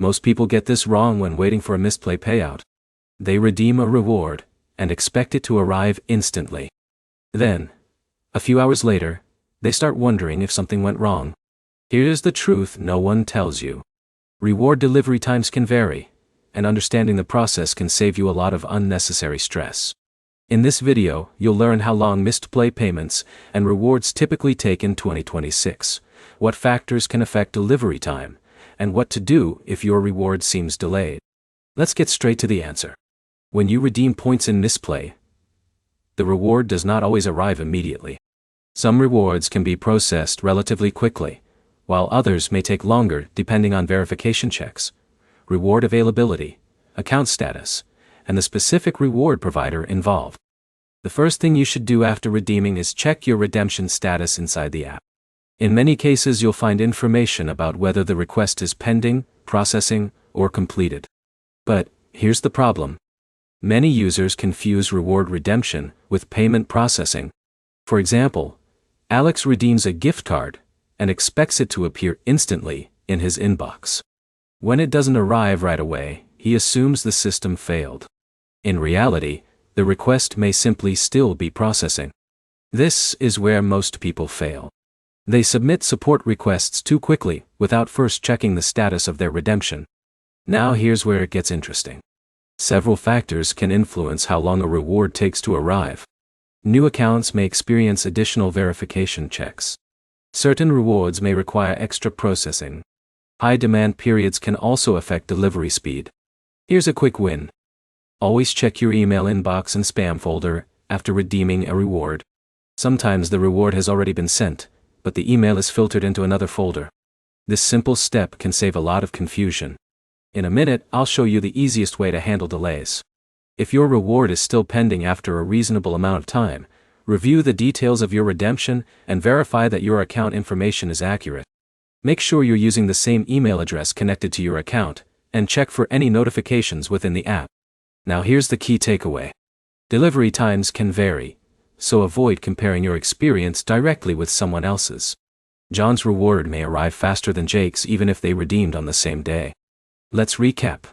Most people get this wrong when waiting for a Mistplay payout. They redeem a reward and expect it to arrive instantly. Then, a few hours later, they start wondering if something went wrong. Here's the truth no one tells you. Reward delivery times can vary, and understanding the process can save you a lot of unnecessary stress. In this video, you'll learn how long Mistplay payments and rewards typically take in 2026, what factors can affect delivery time, and what to do if your reward seems delayed. Let's get straight to the answer. When you redeem points in Mistplay, the reward does not always arrive immediately. Some rewards can be processed relatively quickly, while others may take longer depending on verification checks, reward availability, account status, and the specific reward provider involved. The first thing you should do after redeeming is check your redemption status inside the app. In many cases, you'll find information about whether the request is pending, processing, or completed. But here's the problem. Many users confuse reward redemption with payment processing. For example, Alex redeems a gift card and expects it to appear instantly in his inbox. When it doesn't arrive right away, he assumes the system failed. In reality, the request may simply still be processing. This is where most people fail. They submit support requests too quickly without first checking the status of their redemption. Now here's where it gets interesting. Several factors can influence how long a reward takes to arrive. New accounts may experience additional verification checks. Certain rewards may require extra processing. High demand periods can also affect delivery speed. Here's a quick win. Always check your email inbox and spam folder after redeeming a reward. Sometimes the reward has already been sent, but the email is filtered into another folder. This simple step can save a lot of confusion. In a minute, I'll show you the easiest way to handle delays. If your reward is still pending after a reasonable amount of time, review the details of your redemption and verify that your account information is accurate. Make sure you're using the same email address connected to your account, and check for any notifications within the app. Now here's the key takeaway. Delivery times can vary, so avoid comparing your experience directly with someone else's. John's reward may arrive faster than Jake's even if they redeemed on the same day. Let's recap.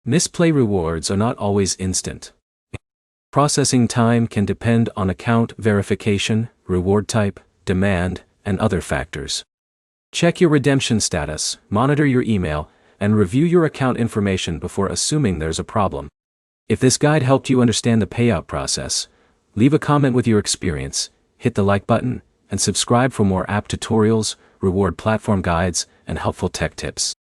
Mistplay rewards are not always instant. Processing time can depend on account verification, reward type, demand, and other factors. Check your redemption status, monitor your email, and review your account information before assuming there's a problem. If this guide helped you understand the payout process, leave a comment with your experience, hit the like button, and subscribe for more app tutorials, reward platform guides, and helpful tech tips.